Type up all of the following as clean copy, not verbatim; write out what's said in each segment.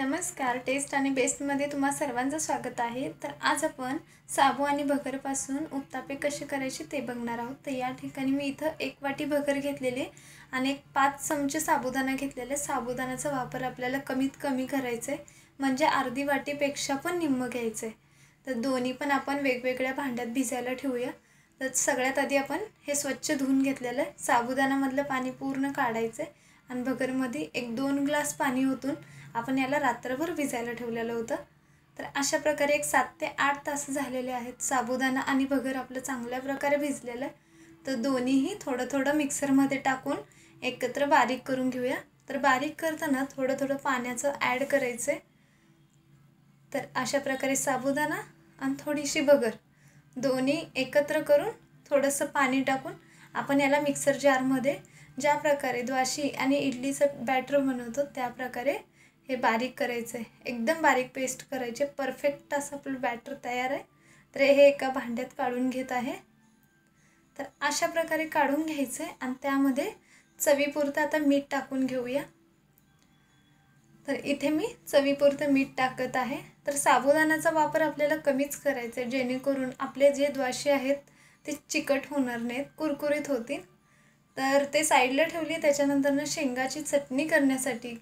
नमस्कार, टेस्ट आणि बेस्टमध्ये तुम्हा सर्वांचं स्वागत आहे। तर आज आपण साबू आणि भगरपासून उत्तापे कसे करायचे ते बघणार आहोत। तर या ठिकाणी मी इथं 1 वाटी भगर घेतलेली आणि 5 चमचे साबुदाणा घेतलेले। साबुदाण्याचा वापर आपल्याला कमीत कमी करायचा आहे, म्हणजे अर्धी वाटीपेक्षा पण निम्म घ्यायचं आहे। तर दोन्ही पण आपण वेगवेगळ्या भांड्यात भिजायला ठेवूया। तर सगळ्यात आधी आपण हे स्वच्छ धुवून घेतलेलं आहे। साबुदाण्यामधलं पाणी पूर्ण काढायचं आहे आणि भगरमध्ये 1-2 ग्लास पाणी ओतून आपण याला रात्रभर भिजायला ठेवलेलं होतं। तर अशा प्रकारे 7 ते 8 तास झालेले आहेत। साबुदाणा आणि भगर आपलं चांगल्या प्रकारे भिजलेलं आहे। तर दोन्हीही थोडं थोडं मिक्सरमध्ये टाकून एकत्र बारीक करून घेऊया। तर बारीक करताना थोडं थोडं पाण्याचं ॲड करायचं आहे। तर अशा प्रकारे साबुदाणा आणि थोडीशी भगर दोन्ही एकत्र करून थोडंसं पाणी टाकून आपण याला मिक्सर जारमध्ये ज्या प्रकारे द्वाशी आणि इडलीचं बॅटर बनवतो त्या प्रकारे हे बारीक करायचं आहे। एकदम बारीक पेस्ट करायचे। परफेक्ट असं आपलं बॅटर तयार आहे। तर हे एका भांड्यात काढून घेत आहे। तर अशा प्रकारे काढून घ्यायचं आहे आणि त्यामध्ये चवीपुरतं आता मीठ टाकून घेऊया। तर इथे मी चवीपुरतं मीठ टाकत आहे। तर साबुदाण्याचा वापर आपल्याला कमीच करायचा आहे, जेणेकरून आपले जे द्वाशी आहेत ते चिकट होणार नाहीत, कुरकुरीत होतील। तर ते साईडला ठेवली। त्याच्यानंतर शेंगाची चटणी करण्यासाठी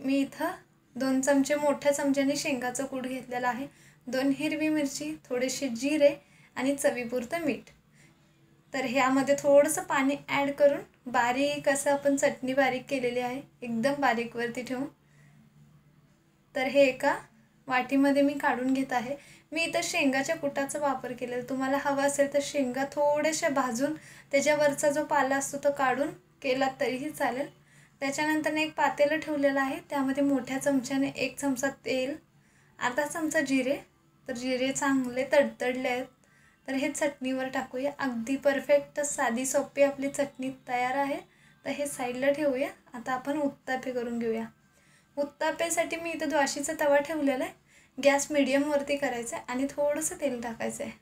मी इथं 2 चमचे मोठ्या चमच्याने शेंगाचं कूट घेतलेला आहे, 2 हिरवी मिरची, थोडेसे जिरे आणि चवीपुरतं मीठ। तर ह्यामध्ये थोडंसं पाणी ॲड करून बारीक असं आपण चटणी बारीक केलेली आहे, एकदम बारीक वरती ठेवून। तर हे एका वाटीमध्ये मी काढून घेत आहे। मी इथं शेंगाच्या कुटाचा वापर केलेला। तुम्हाला हवा असेल तर शेंगा थोड्याशा भाजून त्याच्यावरचा जो पाला असतो तो काढून केला तरीही चालेल। त्याच्यानंतर एक पातेलं ठेवलेलं आहे, त्यामध्ये मोठ्या चमच्याने 1 चमचा तेल, अर्धा चमचा जिरे। तर जिरे चांगले तडतडले आहेत। तर हे चटणीवर टाकूया। अगदी परफेक्ट साधी सोपी आपली चटणी तयार आहे। तर हे साईडला ठेवूया। आता आपण उत्तापे करून घेऊया। उत्तापेसाठी मी इथं द्वाशीचा तवा ठेवलेला आहे। गॅस मीडियमवरती करायचा आहे आणि थोडंसं तेल टाकायचं आहे।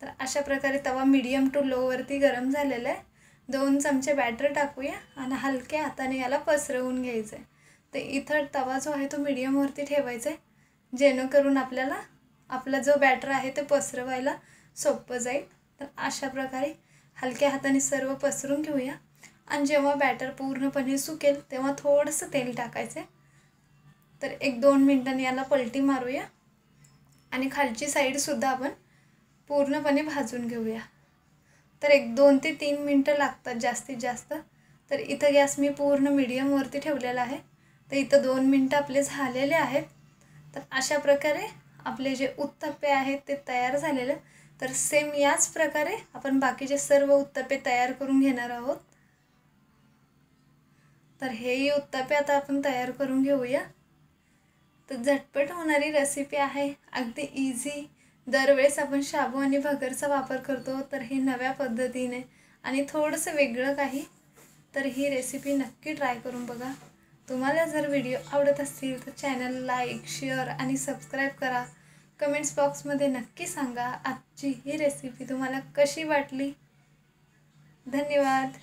तर अशा प्रकारे तवा मीडियम टू लोवरती गरम झालेला आहे। 2 चमचे बॅटर टाकूया आणि हलक्या हाताने याला पसरवून घ्यायचं आहे। तर इथं तवा जो आहे तो मीडियमवरती ठेवायचा आहे, जेणेकरून आपल्याला आपला जो बॅटर आहे ते पसरवायला सोपं जाईल। तर अशा प्रकारे हलक्या हाताने सर्व पसरून घेऊया आणि जेव्हा बॅटर पूर्णपणे सुकेल तेव्हा थोडंसं तेल टाकायचं आहे। तर 1-2 मिनिटांनी याला पलटी मारूया आणि खालची साईडसुद्धा आपण पूर्णपणे भाजून घेऊया। तर 1-2 ते 3 मिनटं लागतात जास्तीत जास्त। तर इथं गॅस मी पूर्ण मीडियमवरती ठेवलेला आहे। तर इथं 2 मिनटं आपले झालेले आहेत। तर अशा प्रकारे आपले जे उत्तप्पे आहेत ते तयार झालेले। तर सेम याच प्रकारे आपण बाकीचे सर्व उत्तप्पे तयार करून घेणार आहोत। तर हेही उत्तप्पे आता आपण तयार करून घेऊया। तर झटपट होणारी रेसिपी आहे, अगदी इझी। दरवेळेस आपण साबू आणि भगरचा वापर करतो, तर हे नव्या पद्धतीने आणि थोडंसं वेगळं काही। तर ही रेसिपी नक्की ट्राय करून बघा। तुम्हाला जर व्हिडिओ आवडत असतील तर चॅनल लाईक, शेअर आणि सबस्क्राईब करा। कमेंट्स बॉक्समध्ये नक्की सांगा आजची ही रेसिपी तुम्हाला कशी वाटली। धन्यवाद।